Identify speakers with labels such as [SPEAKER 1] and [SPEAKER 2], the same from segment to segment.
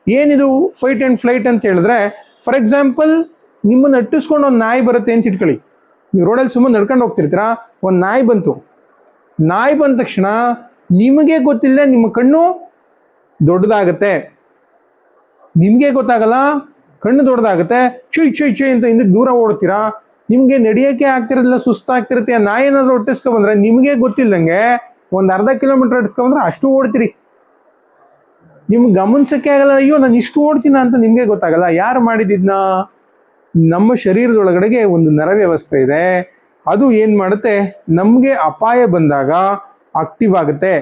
[SPEAKER 1] ಏನಿದು fight and flight ಅಂತ ಹೇಳಿದ್ರೆ, ಫಾರ್ ಎಕ್ಸಾಂಪಲ್ ನಿಮ್ಮನ್ನು ಅಟ್ಟಿಸ್ಕೊಂಡು ಒಂದು ನಾಯಿ ಬರುತ್ತೆ ಅಂತ ಇಟ್ಕೊಳ್ಳಿ. ನೀವು ರೋಡಲ್ಲಿ ಸುಮ್ಮನೆ ನಡ್ಕೊಂಡು ಹೋಗ್ತಿರ್ತೀರಾ, ಒಂದು ನಾಯಿ ಬಂತು. ನಾಯಿ ಬಂದ ತಕ್ಷಣ ನಿಮಗೆ ಗೊತ್ತಿಲ್ಲ, ನಿಮ್ಮ ಕಣ್ಣು ದೊಡ್ಡದಾಗತ್ತೆ. ನಿಮಗೆ ಗೊತ್ತಾಗಲ್ಲ, ಕಣ್ಣು ದೊಡ್ಡದಾಗುತ್ತೆ. ಚುಯ್ ಚುಯ್ ಚುಯ್ ಅಂತ ಹಿಂದಕ್ಕೆ ದೂರ ಓಡ್ತೀರಾ. ನಿಮಗೆ ನಡೆಯೋಕ್ಕೆ ಆಗ್ತಿರೋದಿಲ್ಲ, ಸುಸ್ತಾಗ್ತಿರುತ್ತೆ. ಆ ನಾಯಿ ಏನಾದರೂ ಒಟ್ಟಿಸ್ಕೊಂಡ್ಬಂದ್ರೆ ನಿಮಗೆ ಗೊತ್ತಿಲ್ಲದಂಗೆ ಒಂದು ಅರ್ಧ ಕಿಲೋಮೀಟರ್ ಅಟ್ಟಿಸ್ಕೊಂಡ್ಬಂದ್ರೆ ಅಷ್ಟು ಓಡ್ತೀರಿ. ನಿಮ್ಗೆ ಗಮನಿಸೋಕ್ಕೆ ಆಗಲ್ಲ, ಅಯ್ಯೋ ನಾನು ಇಷ್ಟು ಓಡ್ತೀನ ಅಂತ ನಿಮಗೆ ಗೊತ್ತಾಗಲ್ಲ. ಯಾರು ಮಾಡಿದಿದ್ನ? ನಮ್ಮ ಶರೀರದೊಳಗಡೆಗೆ ಒಂದು ನರ ವ್ಯವಸ್ಥೆ ಇದೆ. ಅದು ಏನು ಮಾಡುತ್ತೆ, ನಮಗೆ ಅಪಾಯ ಬಂದಾಗ ಆಕ್ಟಿವ್ ಆಗುತ್ತೆ.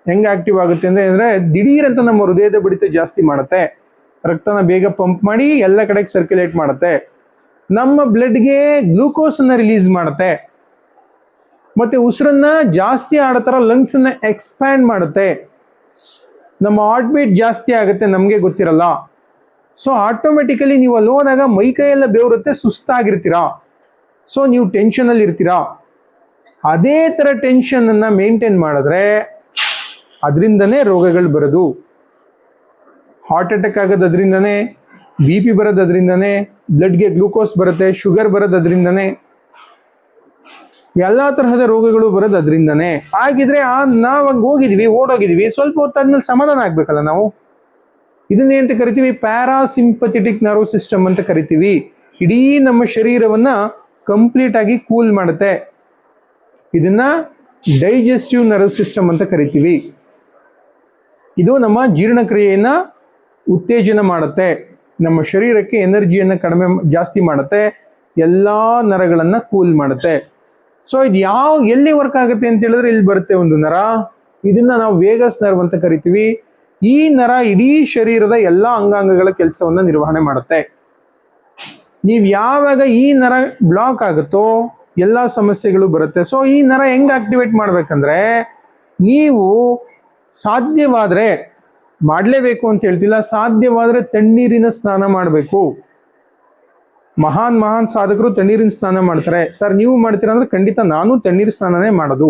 [SPEAKER 1] ಹೆಂಗೆ ಆಕ್ಟಿವ್ ಆಗುತ್ತೆ ಅಂದರೆ ದಿಢೀರಂತ ನಮ್ಮ ಹೃದಯದ ಬಡಿತ ಜಾಸ್ತಿ ಮಾಡುತ್ತೆ, ರಕ್ತನ ಬೇಗ ಪಂಪ್ ಮಾಡಿ ಎಲ್ಲ ಕಡೆಗೆ ಸರ್ಕ್ಯುಲೇಟ್ ಮಾಡುತ್ತೆ, ನಮ್ಮ ಬ್ಲಡ್ಗೆ ಗ್ಲೂಕೋಸನ್ನು ರಿಲೀಸ್ ಮಾಡುತ್ತೆ, ಮತ್ತು ಉಸಿರನ್ನ ಜಾಸ್ತಿ ಆಡೋ ಥರ ಲಂಗ್ಸನ್ನು ಎಕ್ಸ್ಪ್ಯಾಂಡ್ ಮಾಡುತ್ತೆ. ನಮ್ಮ ಹಾರ್ಟ್ ಬೀಟ್ ಜಾಸ್ತಿ ಆಗುತ್ತೆ, ನಮಗೆ ಗೊತ್ತಿರಲ್ಲ. ಸೊ ಆಟೋಮೆಟಿಕಲಿ ನೀವು ಅಲ್ಲಿ ಹೋದಾಗ ಮೈ ಕೈಯೆಲ್ಲ ಬೆವರುತ್ತೆ, ಸುಸ್ತಾಗಿರ್ತೀರಾ. ಸೊ ನೀವು ಟೆನ್ಷನಲ್ಲಿ ಇರ್ತೀರಾ. ಅದೇ ಥರ ಟೆನ್ಷನನ್ನು ಮೇಂಟೈನ್ ಮಾಡಿದ್ರೆ ಅದರಿಂದನೇ ರೋಗಗಳು ಬರೋದು. ಹಾರ್ಟ್ ಅಟ್ಯಾಕ್ ಆಗೋದು ಅದರಿಂದನೇ, ಬಿ ಪಿ ಬರೋದು ಅದರಿಂದನೇ, ಬ್ಲಡ್ಗೆ ಗ್ಲೂಕೋಸ್ ಬರುತ್ತೆ, ಶುಗರ್ ಬರೋದು ಅದರಿಂದನೇ, ಎಲ್ಲ ತರಹದ ರೋಗಗಳು ಬರೋದು ಅದರಿಂದನೇ. ಹಾಗಿದ್ರೆ ನಾವು ಹಂಗೆ ಹೋಗಿದ್ವಿ, ಓಡೋಗಿದ್ವಿ, ಸ್ವಲ್ಪ ಹೊತ್ತಾದ್ಮೇಲೆ ಸಮಾಧಾನ ಆಗ್ಬೇಕಲ್ಲ ನಾವು. ಇದನ್ನೇ ಅಂತ ಕರಿತೀವಿ ಪ್ಯಾರಾಸಿಂಪಥೆಟಿಕ್ ನರ್ವ್ ಸಿಸ್ಟಮ್ ಅಂತ ಕರಿತೀವಿ. ಇಡೀ ನಮ್ಮ ಶರೀರವನ್ನ ಕಂಪ್ಲೀಟ್ ಆಗಿ ಕೂಲ್ ಮಾಡುತ್ತೆ. ಇದನ್ನ ಡೈಜೆಸ್ಟಿವ್ ನರ್ವ್ ಸಿಸ್ಟಮ್ ಅಂತ ಕರಿತೀವಿ. ಇದು ನಮ್ಮ ಜೀರ್ಣಕ್ರಿಯೆಯನ್ನ ಉತ್ತೇಜನ ಮಾಡುತ್ತೆ, ನಮ್ಮ ಶರೀರಕ್ಕೆ ಎನರ್ಜಿಯನ್ನು ಜಾಸ್ತಿ ಮಾಡುತ್ತೆ, ಎಲ್ಲ ನರಗಳನ್ನು ಕೂಲ್ ಮಾಡುತ್ತೆ. ಸೊ ಇದು ಎಲ್ಲಿ ವರ್ಕ್ ಆಗುತ್ತೆ ಅಂತ ಹೇಳಿದ್ರೆ ಇಲ್ಲಿ ಬರುತ್ತೆ ಒಂದು ನರ. ಇದನ್ನ ನಾವು ವೇಗಸ್ ನರ್ವ್ ಅಂತ ಕರಿತೀವಿ. ಈ ನರ ಇಡೀ ಶರೀರದ ಎಲ್ಲ ಅಂಗಾಂಗಗಳ ಕೆಲಸವನ್ನ ನಿರ್ವಹಣೆ ಮಾಡುತ್ತೆ. ನೀವು ಯಾವಾಗ ಈ ನರ ಬ್ಲಾಕ್ ಆಗುತ್ತೋ ಎಲ್ಲ ಸಮಸ್ಯೆಗಳು ಬರುತ್ತೆ. ಸೊ ಈ ನರ ಹೆಂಗ್ ಆಕ್ಟಿವೇಟ್ ಮಾಡ್ಬೇಕಂದ್ರೆ, ನೀವು ಸಾಧ್ಯವಾದ್ರೆ ಮಾಡಲೇಬೇಕು ಅಂತ ಹೇಳ್ತಿಲ್ಲ, ಸಾಧ್ಯವಾದ್ರೆ ತಣ್ಣೀರಿನ ಸ್ನಾನ ಮಾಡಬೇಕು. ಮಹಾನ್ ಸಾಧಕರು ತಣ್ಣೀರಿನ ಸ್ನಾನ ಮಾಡ್ತಾರೆ. ಸರ್ ನೀವು ಮಾಡ್ತೀರಾ ಅಂದ್ರೆ ಖಂಡಿತ ನಾನು ತಣ್ಣೀರು ಸ್ನಾನನೇ ಮಾಡೋದು.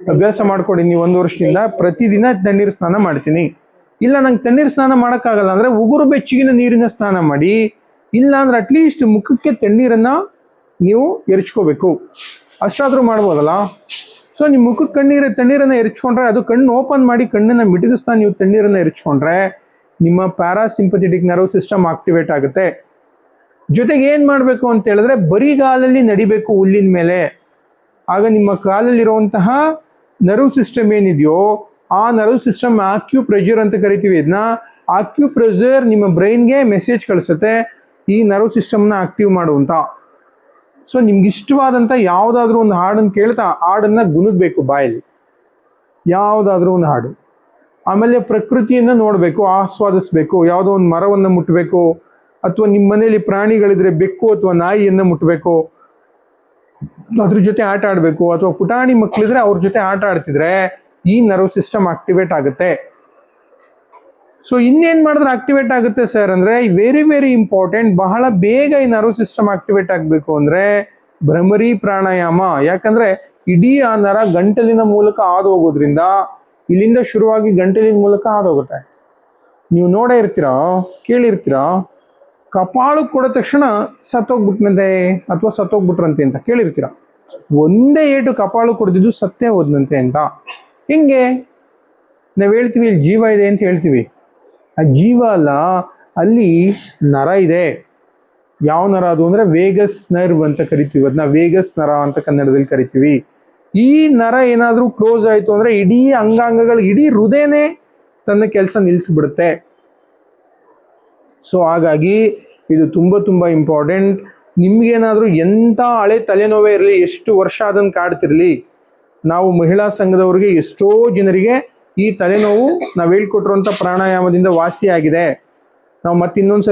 [SPEAKER 1] ಅಭ್ಯಾಸ ಮಾಡ್ಕೊಡಿ ನೀವು 1 ವರ್ಷದಿಂದ. ಪ್ರತಿದಿನ ತಣ್ಣೀರು ಸ್ನಾನ ಮಾಡ್ತೀನಿ. ಇಲ್ಲ ನಂಗೆ ತಣ್ಣೀರು ಸ್ನಾನ ಮಾಡೋಕ್ಕಾಗಲ್ಲ ಅಂದ್ರೆ ಉಗುರು ಬೆಚ್ಚಗಿನ ನೀರಿನ ಸ್ನಾನ ಮಾಡಿ. ಇಲ್ಲ ಅಂದ್ರೆ ಅಟ್ಲೀಸ್ಟ್ ಮುಖಕ್ಕೆ ತಣ್ಣೀರನ್ನ ನೀವು ಎರಚ್ಕೋಬೇಕು, ಅಷ್ಟಾದ್ರೂ ಮಾಡ್ಬೋದಲ್ಲ. ಸೊ ನಿಮ್ಮ ಮುಖಕ್ಕೆ ತಣ್ಣೀರನ್ನ ಎರಚ್ಕೊಂಡ್ರೆ, ಅದು ಕಣ್ಣು ಓಪನ್ ಮಾಡಿ ಕಣ್ಣನ್ನ ಮಿಟುಕಿಸ್ತಾ ನೀವು ತಣ್ಣೀರನ್ನ ಎರಚ್ಕೊಂಡ್ರೆ ನಿಮ್ಮ ಪ್ಯಾರಾಸಿಂಪಥೆಟಿಕ್ ನರ್ವ್ ಸಿಸ್ಟಮ್ ಆಕ್ಟಿವೇಟ್ ಆಗುತ್ತೆ. ಜೊತೆಗೆ ಏನ್ ಮಾಡಬೇಕು ಅಂತ ಹೇಳಿದ್ರೆ, ಬರಿಗಾಲಲ್ಲಿ ನಡಿಬೇಕು ಹುಲ್ಲಿನ ಮೇಲೆ. ಆಗ ನಿಮ್ಮ ಕಾಲಲ್ಲಿರುವಂತಹ ನರ್ವ್ ಸಿಸ್ಟಮ್ ಏನಿದೆಯೋ ಆ ನರ್ವ್ ಸಿಸ್ಟಮ್ ಆಕ್ಯುಪ್ರೆಷರ್ ಅಂತ ಕರಿತೀವಿ. ಇದನ್ನ ಆಕ್ಯುಪ್ರೆಷರ್ ನಿಮ್ಮ ಬ್ರೈನ್ಗೆ ಮೆಸೇಜ್ ಕಳಿಸುತ್ತೆ, ಈ ನರ್ವ್ ಸಿಸ್ಟಮ್ನ ಆಕ್ಟಿವ್ ಮಾಡುವಂತ. ಸೊ ನಿಮ್ಗೆ ಇಷ್ಟವಾದಂಥ ಯಾವುದಾದ್ರೂ ಒಂದು ಹಾಡನ್ನು ಕೇಳ್ತಾ ಹಾಡನ್ನ ಗುನುಗ್ಬೇಕು ಬಾಯಲ್ಲಿ, ಯಾವುದಾದ್ರೂ ಒಂದು ಹಾಡು. ಆಮೇಲೆ ಪ್ರಕೃತಿಯನ್ನು ನೋಡಬೇಕು, ಆಸ್ವಾದಿಸ್ಬೇಕು. ಯಾವುದೋ ಒಂದು ಮರವನ್ನು ಮುಟ್ಟಬೇಕು, ಅಥವಾ ನಿಮ್ಮ ಮನೆಯಲ್ಲಿ ಪ್ರಾಣಿಗಳಿದ್ರೆ ಬೆಕ್ಕು ಅಥವಾ ನಾಯಿಯನ್ನು ಮುಟ್ಟಬೇಕು, ಅದ್ರ ಜೊತೆ ಆಟ ಆಡಬೇಕು. ಅಥವಾ ಪುಟಾಣಿ ಮಕ್ಕಳಿದ್ರೆ ಅವ್ರ ಜೊತೆ ಆಟ ಆಡ್ತಿದ್ರೆ ಈ ನರ್ವ್ ಸಿಸ್ಟಮ್ ಆಕ್ಟಿವೇಟ್ ಆಗುತ್ತೆ. ಸೊ ಇನ್ನೇನ್ ಮಾಡಿದ್ರೆ ಆಕ್ಟಿವೇಟ್ ಆಗುತ್ತೆ ಸರ್ ಅಂದ್ರೆ, ವೆರಿ ವೆರಿ ಇಂಪಾರ್ಟೆಂಟ್, ಬಹಳ ಬೇಗ ಈ ನರ್ವ್ ಸಿಸ್ಟಮ್ ಆಕ್ಟಿವೇಟ್ ಆಗಬೇಕು ಅಂದ್ರೆ ಭ್ರಮರಿ ಪ್ರಾಣಾಯಾಮ. ಯಾಕಂದ್ರೆ ಇಡೀ ಆ ನರ ಗಂಟಲಿನ ಮೂಲಕ ಹಾದು ಹೋಗೋದ್ರಿಂದ, ಇಲ್ಲಿಂದ ಶುರುವಾಗಿ ಗಂಟಲಿನ ಮೂಲಕ ಹಾದೋಗುತ್ತೆ. ನೀವು ನೋಡೇ ಇರ್ತೀರಾ, ಕೇಳಿರ್ತೀರಾ, ಕಪಾಳಕ್ಕೆ ಕೊಡೋ ತಕ್ಷಣ ಸತ್ತೋಗ್ಬಿಟ್ನಂತೆ ಅಥವಾ ಸತ್ತೋಗ್ಬಿಟ್ರಂತೆ ಅಂತ ಕೇಳಿರ್ತೀರ. ಒಂದೇ ಏಟು ಕಪಾಳು ಕೊಡ್ದಿದ್ದು ಸತ್ತೇ ಹೋದ್ನಂತೆ ಅಂತ. ಹಿಂಗೆ ನಾವು ಹೇಳ್ತೀವಿ ಇಲ್ಲಿ ಜೀವ ಇದೆ ಅಂತ ಹೇಳ್ತೀವಿ. ಆ ಜೀವ ಅಲ್ಲ, ಅಲ್ಲಿ ನರ ಇದೆ. ಯಾವ ನರ ಅದು ಅಂದ್ರೆ ವೇಗಸ್ ನರ್ವ್ ಅಂತ ಕರಿತೀವಿ. ಅದನ್ನ ವೇಗಸ್ ನರ ಅಂತ ಕನ್ನಡದಲ್ಲಿ ಕರಿತೀವಿ. ಈ ನರ ಏನಾದ್ರೂ ಕ್ಲೋಸ್ ಆಯ್ತು ಅಂದ್ರೆ ಇಡೀ ಅಂಗಾಂಗಗಳು, ಇಡೀ ಹೃದಯನೇ ತನ್ನ ಕೆಲಸ ನಿಲ್ಲಿಸ್ಬಿಡುತ್ತೆ. ಸೊ ಹಾಗಾಗಿ ಇದು ತುಂಬ ಇಂಪಾರ್ಟೆಂಟ್. ನಿಮ್ಗೇನಾದ್ರೂ ಎಂಥ ಹಳೆ ತಲೆನೋವೇ ಇರಲಿ, ಎಷ್ಟು ವರ್ಷ ಅದನ್ನು ಕಾಡ್ತಿರ್ಲಿ, ನಾವು ಮಹಿಳಾ ಸಂಘದವ್ರಿಗೆ ಎಷ್ಟೋ ಜನರಿಗೆ ಈ ತಲೆನೋವು ನಾವು ಹೇಳ್ಕೊಟ್ಟಿರುವಂಥ ಪ್ರಾಣಾಯಾಮದಿಂದ ವಾಸಿಯಾಗಿದೆ. ನಾವು ಮತ್ತಿನ್ನೊಂದ್ಸರಿ